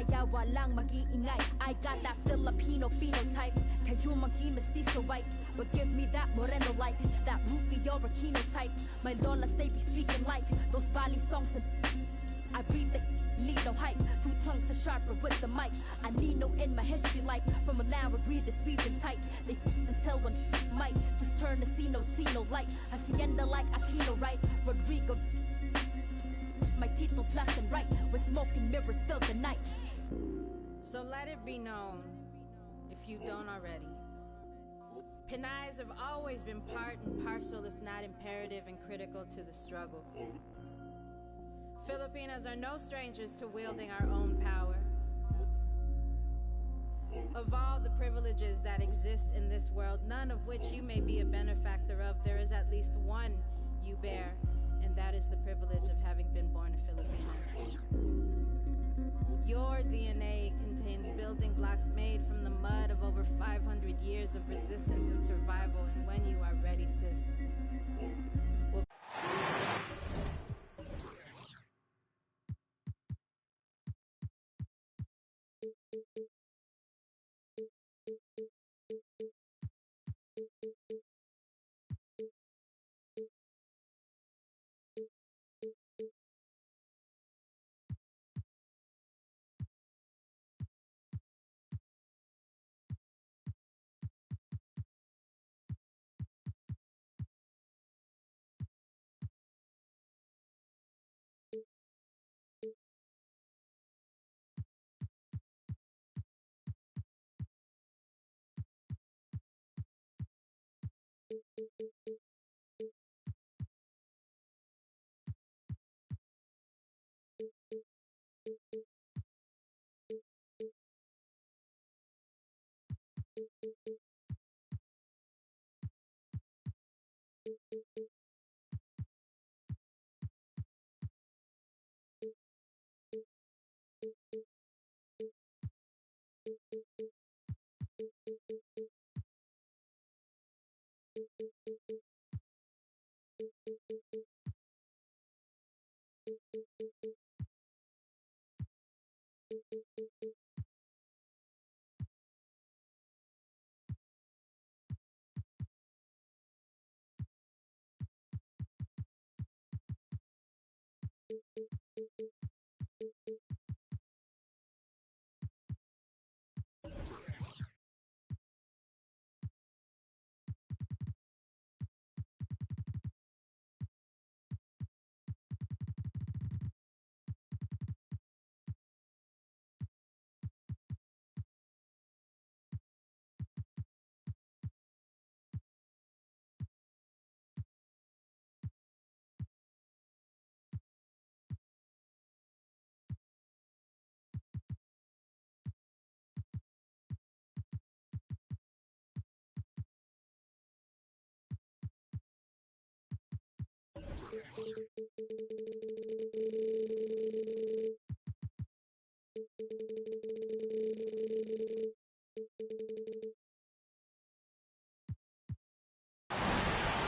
kaya walang mag-iingay. I got that Filipino phenotype. Kayo maging mestizo white, but give me that moreno like that Rufio Aquino type. My lolas they be speaking like those Bali songs and I breathe the need no hype. Two tongues are sharper with the mic. I need no in my history like from a now read this weaving tight. They until one might just turn to see no light. Hacienda like Aquino right. Rodrigo my titles left and right when smoking mirrors fill the night. So let it be known, if you don't already, Pinays have always been part and parcel, if not imperative and critical to the struggle. Filipinos are no strangers to wielding our own power. Of all the privileges that exist in this world, none of which you may be a benefactor of, there is at least one you bear, and that is the privilege of having been born a Filipino. Your DNA contains building blocks made from the mud of over 500 years of resistance and survival, and when you are ready, sis, we'll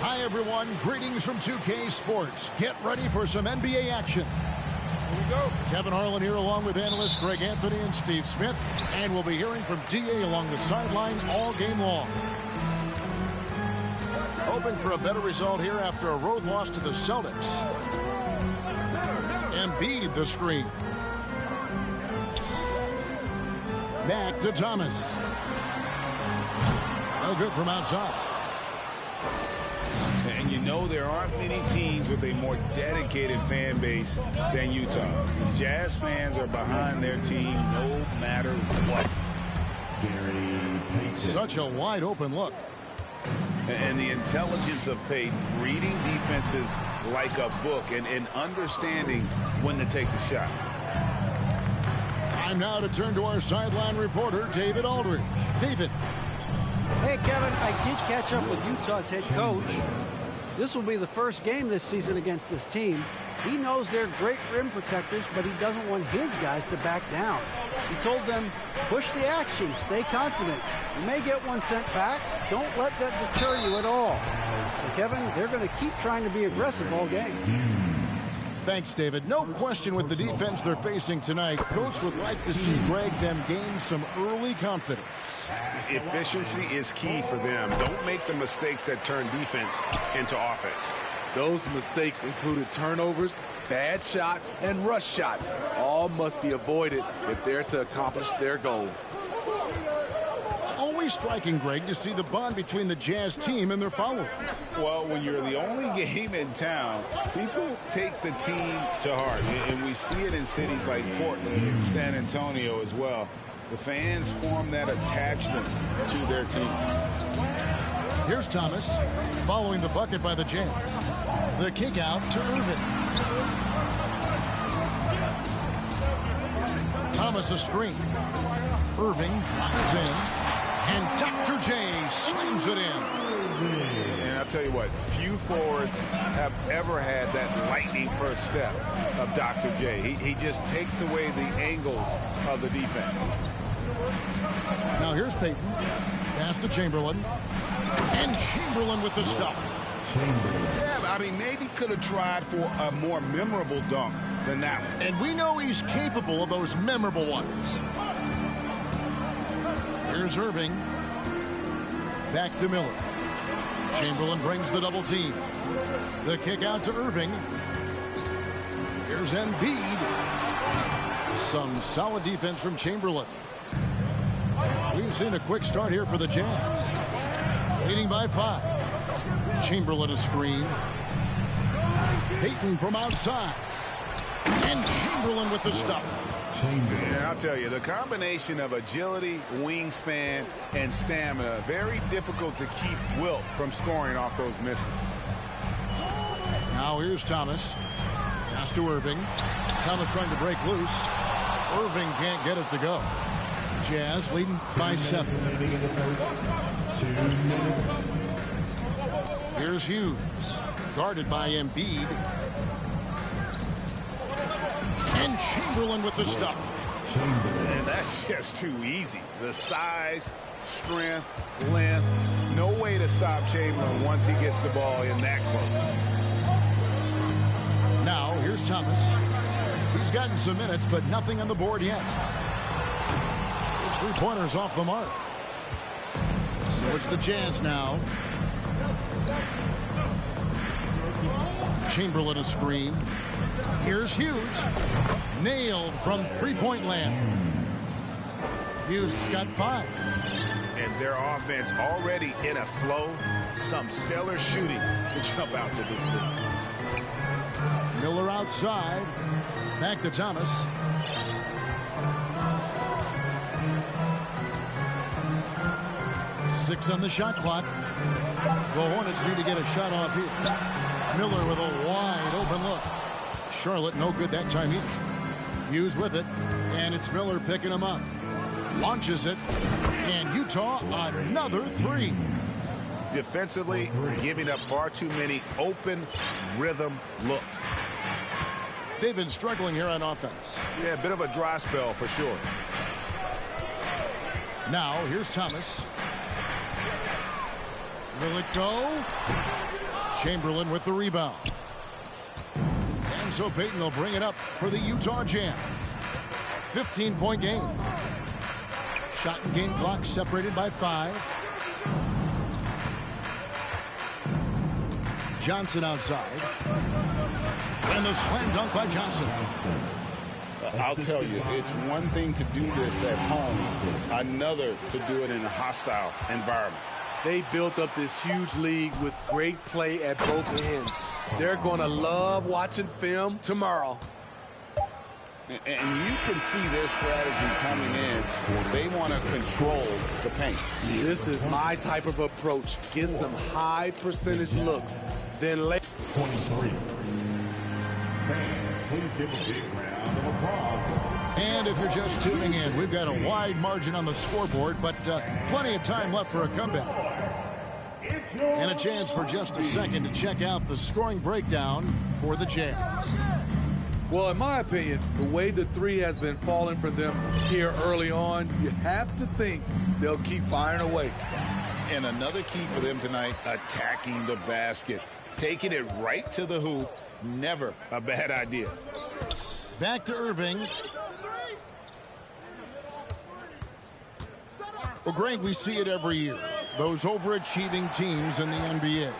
Hi, everyone. Greetings from 2K Sports. Get ready for some NBA action. Here we go. Kevin Harlan here along with analysts Greg Anthony and Steve Smith. And we'll be hearing from DA along the sideline all game long. Hoping for a better result here after a road loss to the Celtics. Embiid the screen. Back to Thomas. No good from outside. And you know there aren't many teams with a more dedicated fan base than Utah. The Jazz fans are behind their team no matter what. Such a wide open look. And the intelligence of Payton, reading defenses like a book and understanding when to take the shot. Time now to turn to our sideline reporter, David Aldridge. David. Hey, Kevin, I did catch up with Utah's head coach. This will be the first game this season against this team. He knows they're great rim protectors, but he doesn't want his guys to back down. He told them, push the action, stay confident. You may get one sent back. Don't let that deter you at all. So, Kevin, they're going to keep trying to be aggressive all game. Thanks, David. No question with the defense they're facing tonight. Coach would like to see Greg them gain some early confidence. Efficiency is key for them. Don't make the mistakes that turn defense into offense. Those mistakes included turnovers, bad shots, and rush shots. All must be avoided if they're to accomplish their goal. It's always striking, Greg, to see the bond between the Jazz team and their followers. Well, when you're the only game in town, people take the team to heart. And we see it in cities like Portland and San Antonio as well. The fans form that attachment to their team. Here's Thomas following the bucket by the Jazz. The kick out to Irving. Thomas a screen. Irving drives in. And Dr. J slams it in. And I'll tell you what, few forwards have ever had that lightning first step of Dr. J. He just takes away the angles of the defense. Now here's Payton. Pass to Chamberlain. And Chamberlain with the stuff. Yeah, I mean, maybe could have tried for a more memorable dunk than that one. And we know he's capable of those memorable ones. Here's Irving. Back to Miller. Chamberlain brings the double team. The kick out to Irving. Here's Embiid. Some solid defense from Chamberlain. We've seen a quick start here for the Jazz. Leading by 5. Chamberlain a screen. Payton from outside. And Chamberlain with the stuff. And I'll tell you, the combination of agility, wingspan, and stamina, very difficult to keep Wilt from scoring off those misses. Now here's Thomas. Pass to Irving. Thomas trying to break loose. Irving can't get it to go. Jazz leading by 7. Here's Hughes. Guarded by Embiid. And Chamberlain with the stuff. And that's just too easy. The size, strength, length. No way to stop Chamberlain once he gets the ball in that close. Now, here's Thomas. He's gotten some minutes, but nothing on the board yet. His three-pointers off the mark. So it's the Jazz now. Chamberlain a screen. Here's Hughes. Nailed from three-point land. Hughes got 5. And their offense already in a flow. Some stellar shooting to jump out to this lead. Miller outside. Back to Thomas. Six on the shot clock. The Hornets need to get a shot off here. Miller with a wide open look. Charlotte no good that time either. Hughes with it. And it's Miller picking him up. Launches it. And Utah another 3. Defensively, giving up far too many open rhythm looks. They've been struggling here on offense. Yeah, a bit of a dry spell for sure. Now, here's Thomas. Will it go? Chamberlain with the rebound. And so Payton will bring it up for the Utah Jazz. 15-point game. Shot and game clock separated by 5. Johnson outside. And the slam dunk by Johnson. I'll tell you, it's one thing to do this at home, another to do it in a hostile environment. They built up this huge lead with great play at both ends. They're going to love watching film tomorrow. And you can see their strategy coming in. They want to control the paint. This is my type of approach. Get some high percentage looks. Then lay. 23. Please give a big round of applause. And if you're just tuning in, we've got a wide margin on the scoreboard, but plenty of time left for a comeback. And a chance for just a second to check out the scoring breakdown for the Jazz. Well, in my opinion, the way the 3 has been falling for them here early on, you have to think they'll keep firing away. And another key for them tonight, attacking the basket. Taking it right to the hoop, never a bad idea. Back to Irving. Well, Greg, we see it every year. Those overachieving teams in the NBA.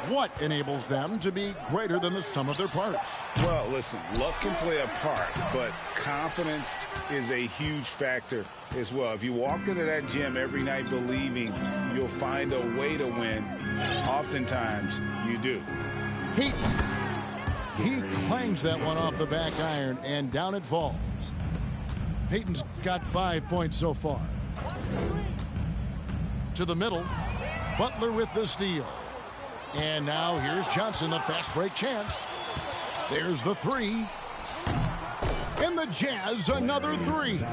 What enables them to be greater than the sum of their parts? Well, listen, luck can play a part, but confidence is a huge factor as well. If you walk into that gym every night believing you'll find a way to win, oftentimes you do. He clangs that one off the back iron, and down it falls. Payton's got 5 points so far. To the middle. Butler with the steal. And now here's Johnson, the fast break chance. There's the three. And the Jazz, another three.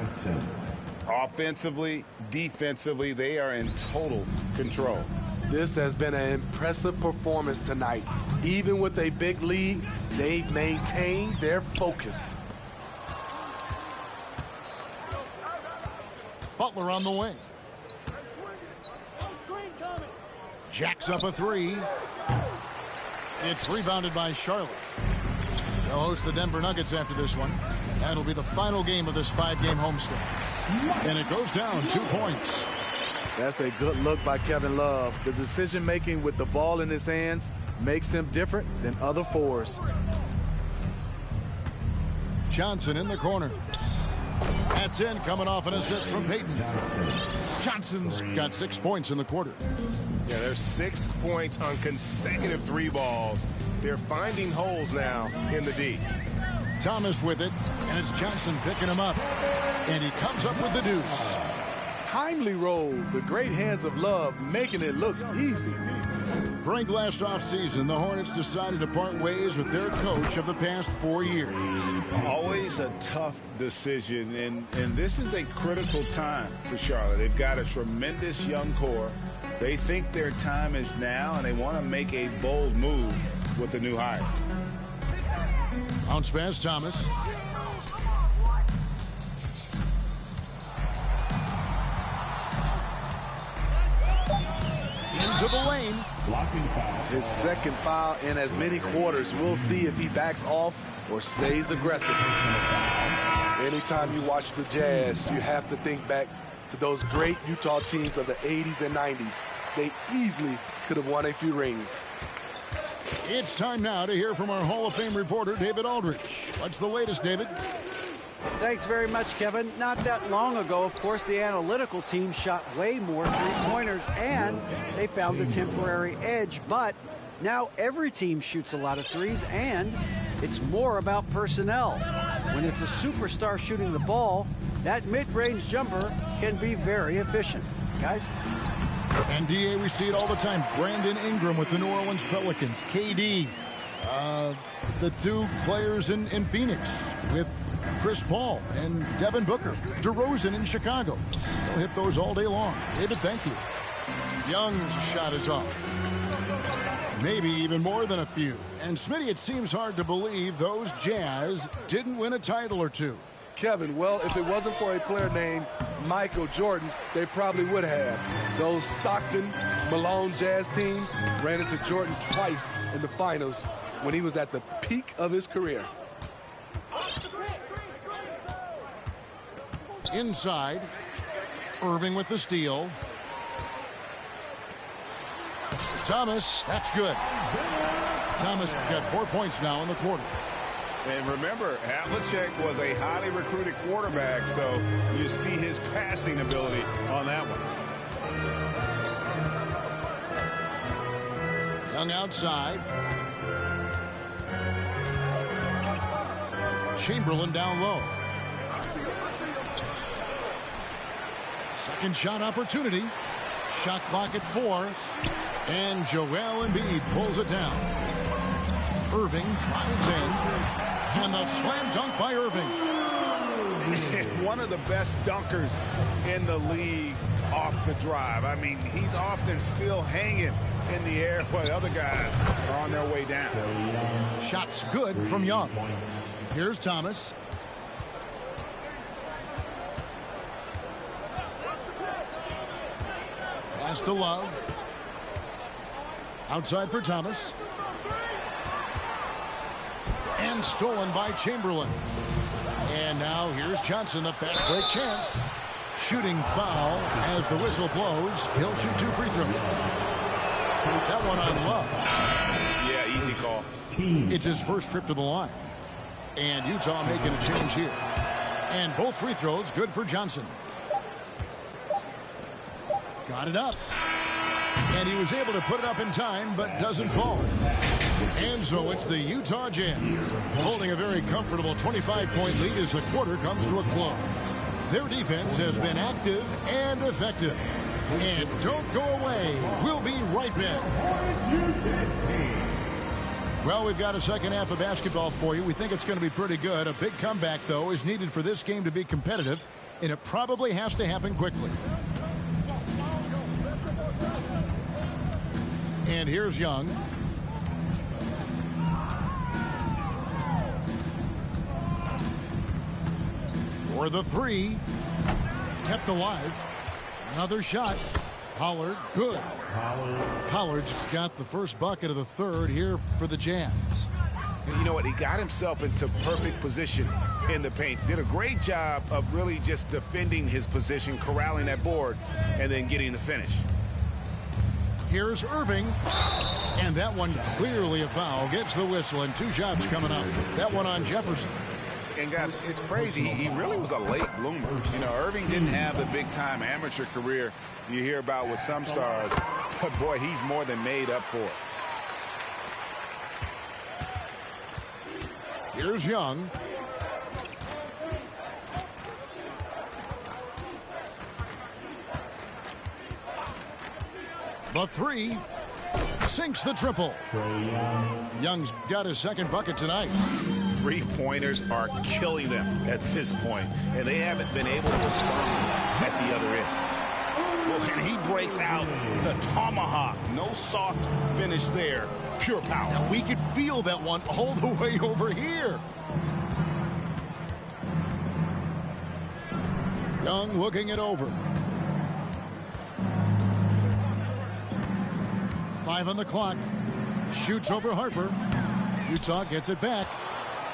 Offensively, defensively, they are in total control. This has been an impressive performance tonight. Even with a big lead, they've maintained their focus. Butler on the wing. Jacks up a three. It's rebounded by Charlotte. They'll host the Denver Nuggets after this one. That'll be the final game of this 5-game homestand. And it goes down 2 points. That's a good look by Kevin Love. The decision-making with the ball in his hands makes him different than other fours. Johnson in the corner. That's in, coming off an assist from Payton. Johnson's got 6 points in the quarter. Yeah, there's 6 points on consecutive 3 balls. They're finding holes now in the D. Thomas with it, and it's Johnson picking him up. And he comes up with the deuce. Timely roll. The great hands of Love making it look easy. Frank, last offseason, the Hornets decided to part ways with their coach of the past 4 years. Always a tough decision, and this is a critical time for Charlotte. They've got a tremendous young core. They think their time is now, and they want to make a bold move with the new hire. Bounce pass, Thomas. Into the lane. His second foul in as many quarters. We'll see if he backs off or stays aggressive. Anytime you watch the Jazz, you have to think back to those great Utah teams of the 80s and 90s. They easily could have won a few rings. It's time now to hear from our Hall of Fame reporter, David Aldridge. What's the latest, David? Thanks very much, Kevin. Not that long ago, of course, the analytical team shot way more three-pointers, and they found a temporary edge. But now every team shoots a lot of threes, and it's more about personnel. When it's a superstar shooting the ball, that mid-range jumper can be very efficient. Guys? And DA, we see it all the time. Brandon Ingram with the New Orleans Pelicans. KD, the 2 players in Phoenix with Chris Paul and Devin Booker. DeRozan in Chicago. They'll hit those all day long. David, thank you. Young's shot is off. Maybe even more than a few. And Smitty, it seems hard to believe those Jazz didn't win a title or 2. Kevin, well, if it wasn't for a player named Michael Jordan, they probably would have. Those Stockton, Malone Jazz teams ran into Jordan twice in the finals when he was at the peak of his career. Inside, Irving with the steal. Thomas, that's good. Thomas got 4 points now in the quarter. And remember, Havlicek was a highly recruited quarterback, so you see his passing ability on that one. Young outside. Chamberlain down low. Second shot opportunity. Shot clock at 4. And Joel Embiid pulls it down. Irving drives in. And the slam dunk by Irving. One of the best dunkers in the league off the drive. I mean, he's often still hanging in the air while the other guys are on their way down. Shots good from Young. Here's Thomas. Pass to Love. Outside for Thomas. and stolen by Chamberlain. And now here's Johnson, the fast break chance. Shooting foul as the whistle blows. He'll shoot 2 free throws. That one on Love. Yeah, easy call. It's his first trip to the line. And Utah making a change here. And both free throws good for Johnson. Got it up. And he was able to put it up in time, but doesn't fall. And so it's the Utah Jazz holding a very comfortable 25-point lead as the quarter comes to a close. Their defense has been active and effective. And don't go away. We'll be right back. Well, we've got a second half of basketball for you. We think it's going to be pretty good. A big comeback, though, is needed for this game to be competitive, and it probably has to happen quickly. And here's Young. For the 3. Kept alive. Another shot. Pollard, good. Pollard's got the first bucket of the third here for the Jazz. And you know what? He got himself into perfect position in the paint. Did a great job of really just defending his position, corralling that board, and then getting the finish. Here's Irving. And that one clearly a foul. Gets the whistle, and 2 shots coming up. That one on Jefferson. And guys, it's crazy. He really was a late bloomer. You know, Irving didn't have the big-time amateur career you hear about with some stars. But, boy, he's more than made up for it. Here's Young. The 3. Sinks the triple. Young's got his second bucket tonight. 3-pointers are killing them at this point, and they haven't been able to respond at the other end. Well, and he breaks out the tomahawk. No soft finish there. Pure power. Now we could feel that one all the way over here. Young looking it over. 5 on the clock. Shoots over Harper. Utah gets it back.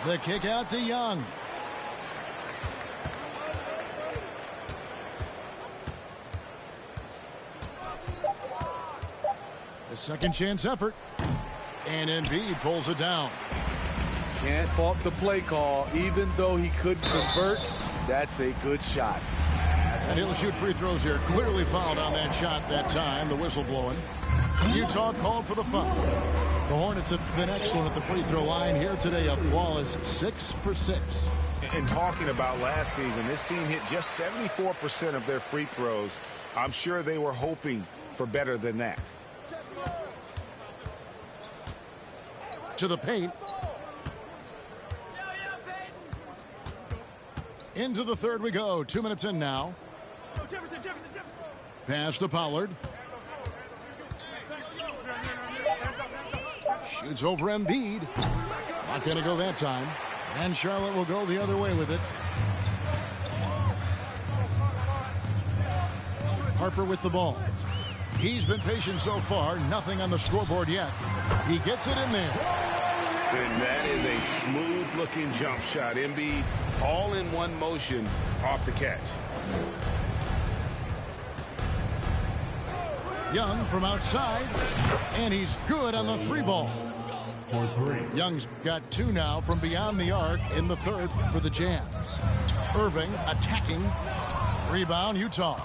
The kick out to Young. The second chance effort. And Embiid pulls it down. Can't fault the play call. Even though he couldn't convert, that's a good shot. And he'll shoot free throws here. Clearly fouled on that shot that time. The whistle blowing. Utah called for the foul. The Hornets have been excellent at the free throw line here today. A flawless 6 for 6. And talking about last season, this team hit just 74% of their free throws. I'm sure they were hoping for better than that. To the paint. Into the third we go. 2 minutes in now. Pass to Pollard. Shoots over Embiid. Not going to go that time. And Charlotte will go the other way with it. Harper with the ball. He's been patient so far. Nothing on the scoreboard yet. He gets it in there. And that is a smooth-looking jump shot. Embiid all in one motion off the catch. Young from outside. And he's good on the 3 ball. Young's got 2 now from beyond the arc in the third for the Jazz. Irving attacking. Rebound, Utah.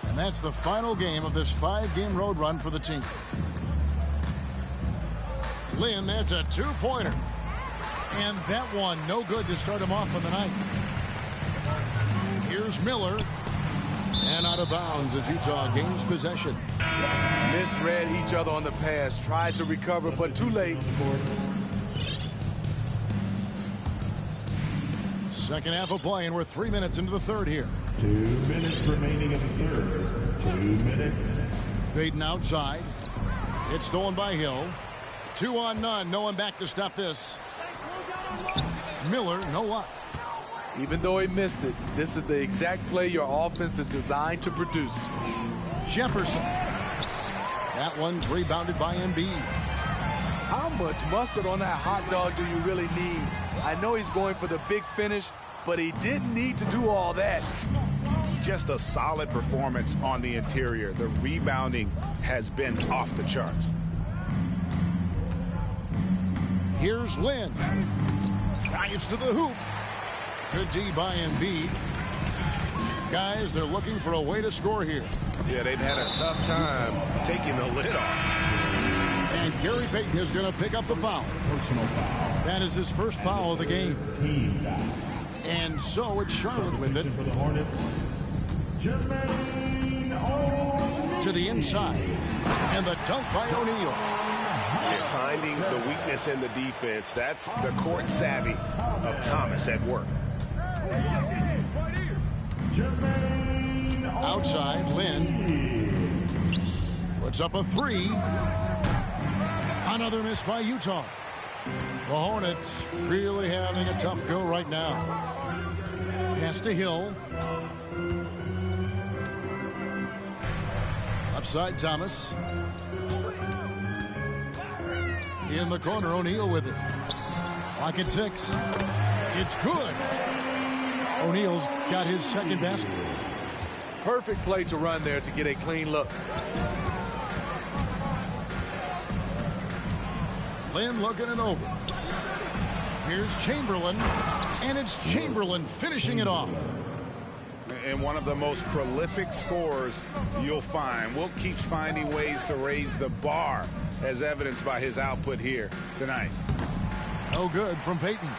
And that's the final game of this 5-game road run for the team. Lynn, that's a 2-pointer. And that one no good to start him off on the night. Here's Miller. And out of bounds as Utah gains possession. Misread each other on the pass. Tried to recover, but too late. Second half of play, and we're 3 minutes into the third here. 2 minutes remaining in the third. 2 minutes. Baden outside. It's stolen by Hill. 2 on none. No one back to stop this. Miller, no luck. Even though he missed it, this is the exact play your offense is designed to produce. Jefferson. That one's rebounded by Embiid. How much mustard on that hot dog do you really need? I know he's going for the big finish, but he didn't need to do all that. Just a solid performance on the interior. The rebounding has been off the charts. Here's Lynn. Drives to the hoop. Good D by Embiid. Guys, they're looking for a way to score here. Yeah, they've had a tough time taking the lid off. And Gary Payton is going to pick up the foul. Personal foul. That is his first foul of the game. Team foul. And so it's Charlotte with it. For the Hornets, Jermaine O'Neal. To the inside. And the dunk by O'Neal. And finding the weakness in the defense. That's the court savvy of Thomas at work. Outside, Lynn. Puts up a three. Another miss by Utah. The Hornets really having a tough go right now. Pass to Hill. Upside Thomas. In the corner, O'Neal with it. Clock at 6. It's good. O'Neal's got his second basket. Perfect play to run there to get a clean look. Lynn looking it over. Here's Chamberlain, and it's Chamberlain finishing it off. And one of the most prolific scorers you'll find. Will keeps finding ways to raise the bar, as evidenced by his output here tonight. No good from Payton.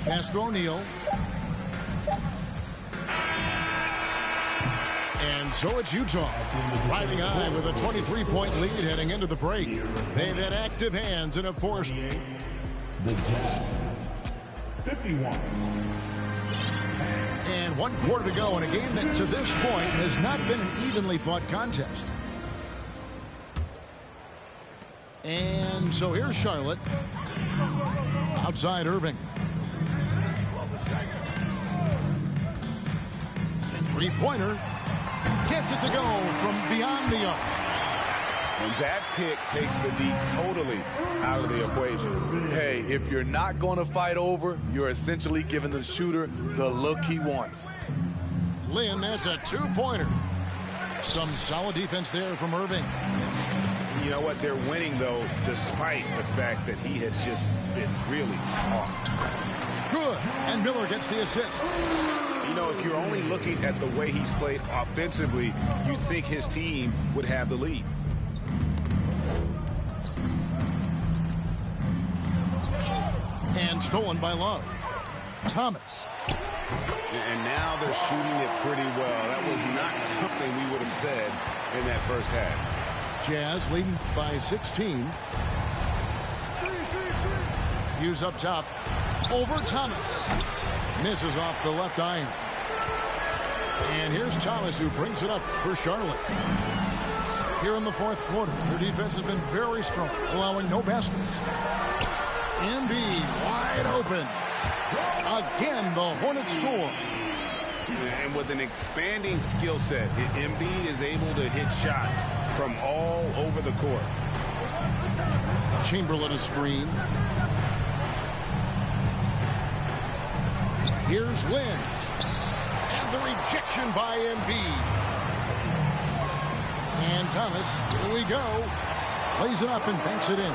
Pass to O'Neal. And so it's Utah riding high with a 23-point lead heading into the break. They've had active hands and have forced. The Jazz, 51. And 1 quarter to go in a game that to this point has not been an evenly fought contest. And so here's Charlotte. Outside Irving. Three-pointer. Gets it to go from beyond the arc. And that pick takes the D totally out of the equation. Hey, if you're not going to fight over, you're essentially giving the shooter the look he wants. Lynn, that's a two-pointer. Some solid defense there from Irving. You know what? They're winning, though, despite the fact that he has just been really off. Good. And Miller gets the assist. You know, if you're only looking at the way he's played offensively, you'd think his team would have the lead. And stolen by Love. Thomas. And now they're shooting it pretty well. That was not something we would have said in that first half. Jazz leading by 16. Hughes up top. Over Thomas. Misses off the left iron. And here's Thomas, who brings it up for Charlotte. Here in the fourth quarter, their defense has been very strong, allowing no baskets. Embiid wide open. Again, the Hornets score. And with an expanding skill set, Embiid is able to hit shots from all over the court. Chamberlain a screen. Here's Lynn. And the rejection by Embiid. And Thomas, here we go. Lays it up and banks it in.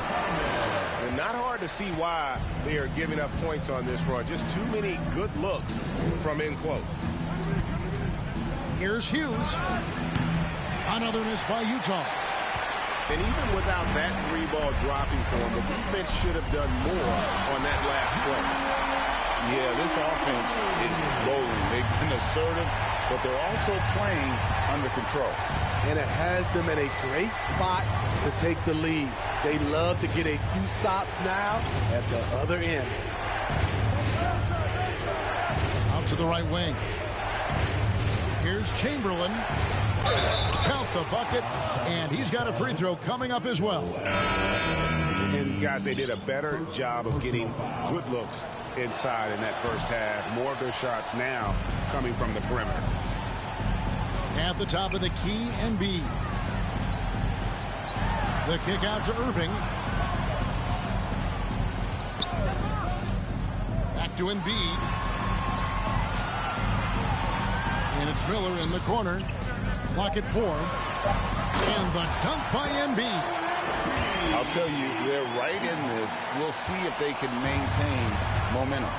And not hard to see why they are giving up points on this run. Just too many good looks from in close. Here's Hughes. Another miss by Utah. And even without that three-ball dropping for him, the defense should have done more on that last play. Yeah, this offense is rolling. They've been assertive, but they're also playing under control. And it has them in a great spot to take the lead. They love to get a few stops now at the other end. Out to the right wing. Here's Chamberlain. Count the bucket, and he's got a free throw coming up as well. And, guys, they did a better job of getting good looks inside in that first half. More of their shots now coming from the perimeter. At the top of the key, Embiid. The kick out to Irving. Back to Embiid. And it's Miller in the corner. Clock at 4. And the dunk by Embiid. I'll tell you, they're right in this. We'll see if they can maintain momentum.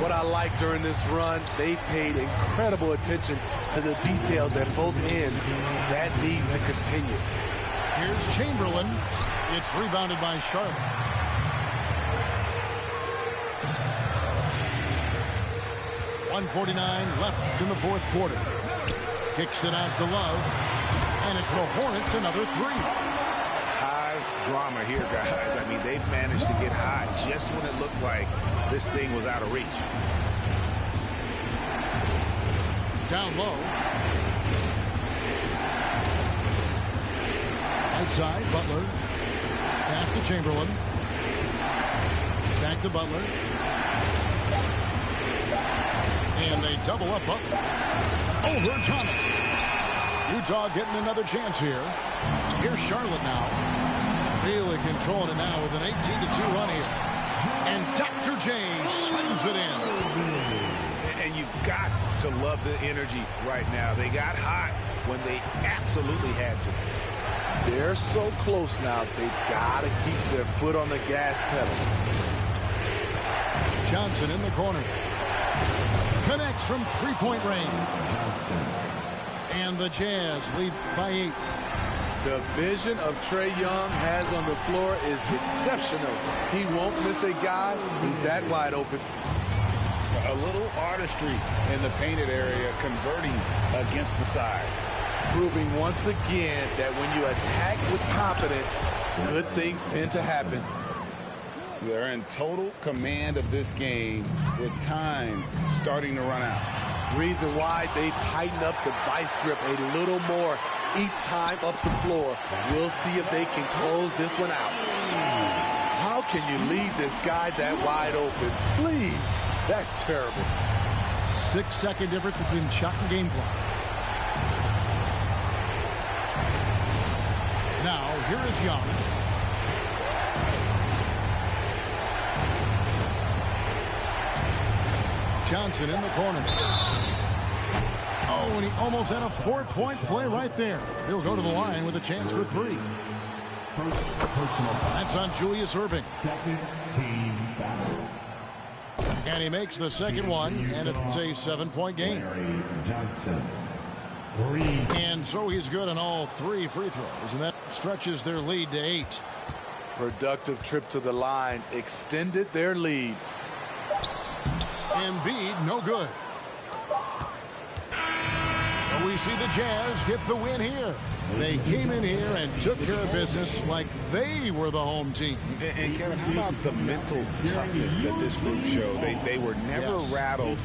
What I like during this run, they paid incredible attention to the details at both ends. That needs to continue. Here's Chamberlain. It's rebounded by Charlotte. .149 left in the fourth quarter. Kicks it out to Love. And it's the Hornets another 3. High drama here, guys. I mean, they've managed to get hot just when it looked like this thing was out of reach. Down low. Outside, Butler. Pass to Chamberlain. Back to Butler. And they double up Butler. Over Thomas. Utah getting another chance here. Here's Charlotte now. Really controlling it now with an 18-2 run here. And Dr. J slams it in. And you've got to love the energy right now. They got hot when they absolutely had to. They're so close now, they've got to keep their foot on the gas pedal. Johnson in the corner. Connects from three-point range. And the Jazz lead by 8. The vision of Trae Young has on the floor is exceptional. He won't miss a guy who's that wide open. A little artistry in the painted area, converting against the size. Proving once again that when you attack with confidence, good things tend to happen. They're in total command of this game with time starting to run out. Reason why they've tightened up the vice grip a little more each time up the floor. We'll see if they can close this one out. How can you leave this guy that wide open? Please, that's terrible. 6-second difference between shot and game clock. Now, here is Young. Johnson in the corner. Oh, and he almost had a 4-point play right there. He'll go to the line with a chance for 3. That's on Julius Irving. Second team foul. And he makes the second one, and it's a 7-point game. Larry Johnson. 3. And so he's good on all 3 free throws, and that stretches their lead to 8. Productive trip to the line extended their lead. Embiid, no good. So we see the Jazz get the win here. They came in here and took care of business like they were the home team. And Kevin, how about the mental toughness that this group showed? They were never rattled.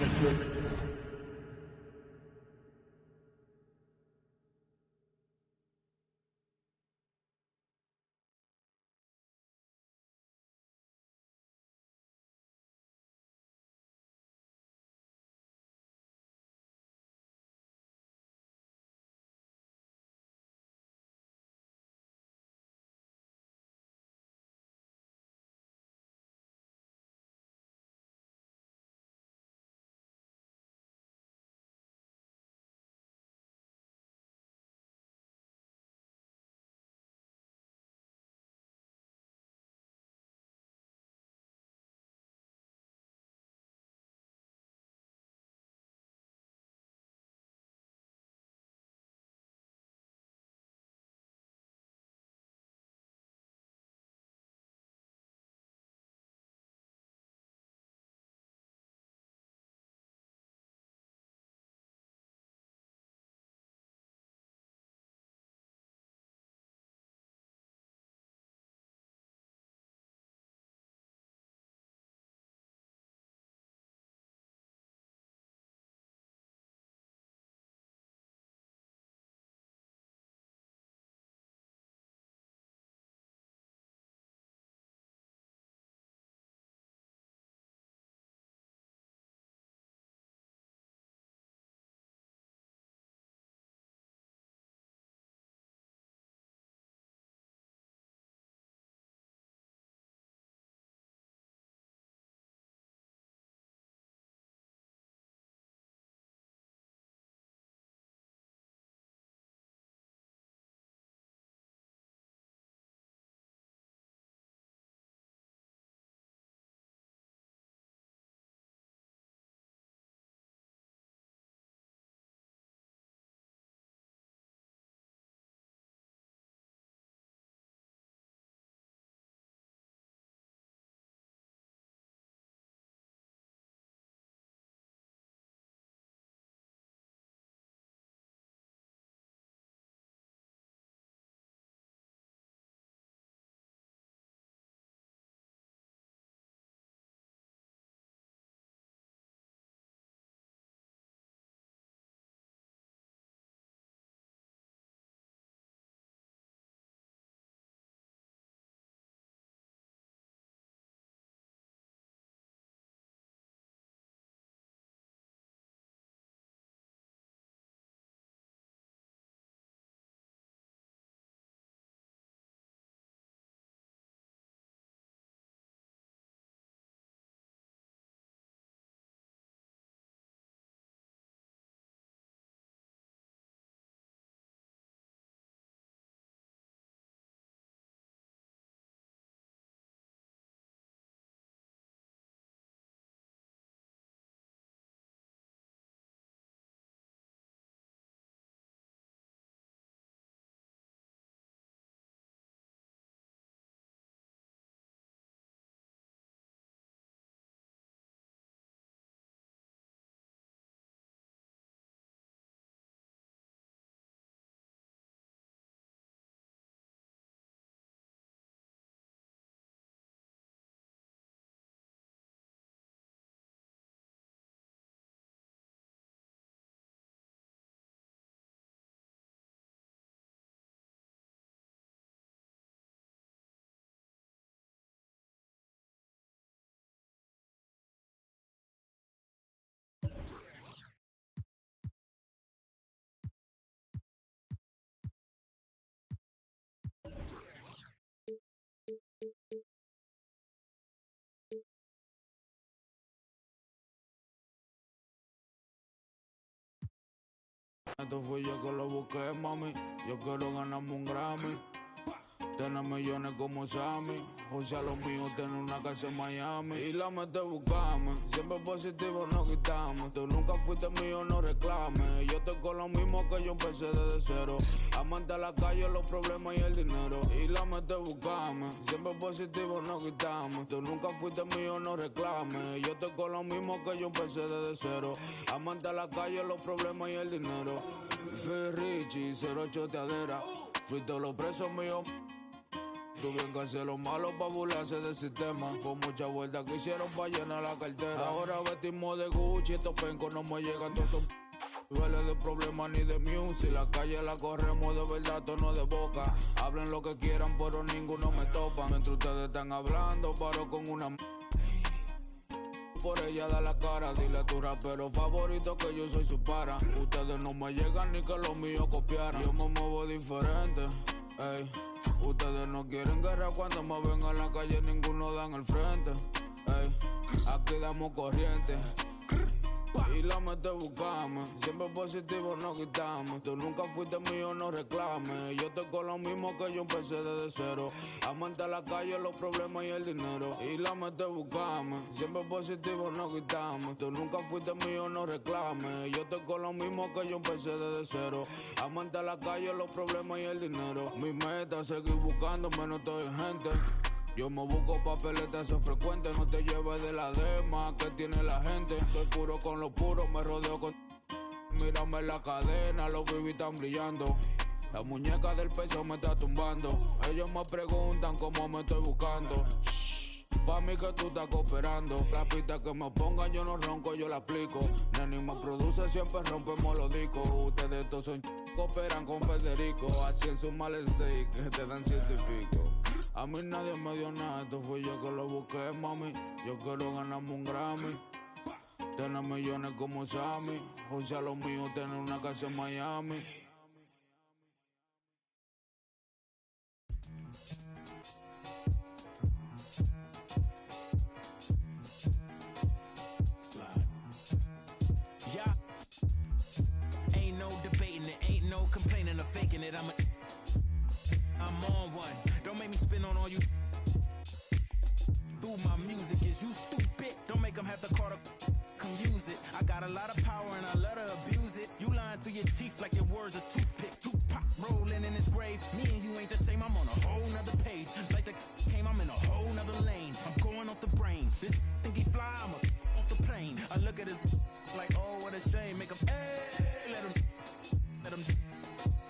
Esto fui yo que lo busqué, mami. Yo quiero ganarme un Grammy. Tener millones como Sammy. O sea, lo mío, tener una casa en Miami. Y la mete buscarme. Siempre positivo, no quitamos. Tú nunca fuiste mío, no reclames. Yo estoy con lo mismo que yo empecé desde cero. Amante a la calle, los problemas y el dinero. Y la mete buscarme. Siempre positivo, no quitamos. Tú nunca fuiste mío, no reclames. Yo estoy con lo mismo que yo empecé desde cero. Amante a la calle, los problemas y el dinero. Fui Richie, 08 teadera. Fui todos los presos míos. Tuvieron que hacer lo malo pa' burlarse del sistema. Con muchas vueltas que hicieron pa' llenar la cartera. Ahora vestimos de Gucci, estos pencos no me llegan todos esos duele de problemas ni de music. La calle la corremos de verdad, tono de boca. Hablen lo que quieran, pero ninguno me topa. Mientras ustedes están hablando, paro con una por ella da la cara. Dile a tu rapero favorito que yo soy su para. Ustedes no me llegan ni que los míos copiaran. Yo me muevo diferente, ey. Ustedes no quieren guerra cuando me ven en la calle, ninguno dan el frente. Ey, aquí damos corriente. Y la mete buscame. Siempre positivo, no quitamos. Tú nunca fuiste mío, no reclames. Yo estoy con lo mismo que yo empecé desde cero. Amante a la calle, los problemas y el dinero. Y la mete buscame. Siempre positivo, no quitamos. Tú nunca fuiste mío, no reclames. Yo estoy con lo mismo que yo empecé desde cero. Amante a la calle, los problemas y el dinero. Mi meta es seguir buscándome, no estoy en gente. Yo me busco papeletas, eso frecuente. No te lleves de la dema que tiene la gente. Soy puro con lo puro, me rodeo con... Mírame la cadena, los baby están brillando. La muñeca del peso me está tumbando. Ellos me preguntan cómo me estoy buscando. Pa' mí que tú estás cooperando. La pista que me pongan yo no ronco, yo la aplico. Neni me produce, siempre rompemos los discos. Ustedes todos son cooperan con Federico. Así en su males 6 que te dan 7 y pico. A mí nadie me dio nada, esto fui yo que lo busqué, mami. Yo quiero ganarme un Grammy. Tener millones como Sammy. O sea, lo mío, tener una casa en Miami. Yeah. Ain't no debating it, ain't no complaining or faking it. I'm on one. Don't make me spin on all you. Through my music, is you stupid? Don't make them have to call to come use it. I got a lot of power and I love to abuse it. You lying through your teeth like your words a toothpick. Tupac rolling in his grave. Me and you ain't the same. I'm on a whole nother page. Like the came, I'm in a whole nother lane. I'm going off the brain. This think he fly, I'm off the plane. I look at his like, oh, what a shame. Make him, hey, let him.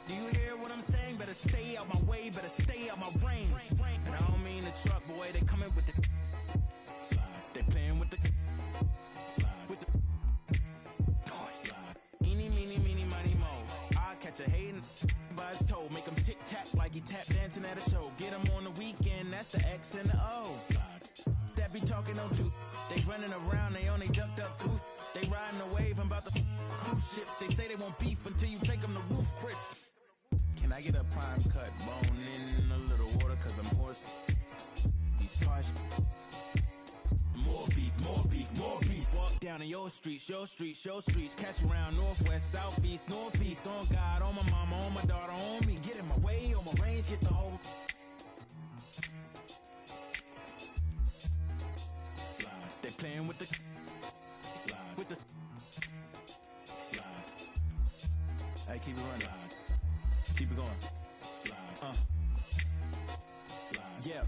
Do you hear what I'm saying? Better stay out my way, better stay out my range. And I don't mean the truck, boy, they coming with the slide. They playing with the slide. With the noise. Eeny, meeny, meeny, miny, mo. I catch a hating by his toe. Make him tic-tac like he tap dancing at a show. Get him on the weekend, that's the X and the O. That be talking no truth. They running around, they only ducked up too. They riding the wave, I'm about to cruise ship. They say they won't beef until you take them to roof, Chris. Can I get a prime cut bone in a little water? Cause I'm hoarse. These posh. More beef, more beef, more beef. Walk down in your streets, your streets, your streets. Catch around northwest, southeast, northeast. On God, on my mama, on my daughter, on me. Get in my way, on my range, get the whole. Slide. They playing with the. Slide. With the. Slide. Hey, keep it running. Slide. Keep it going. Slide. Slide. Yeah.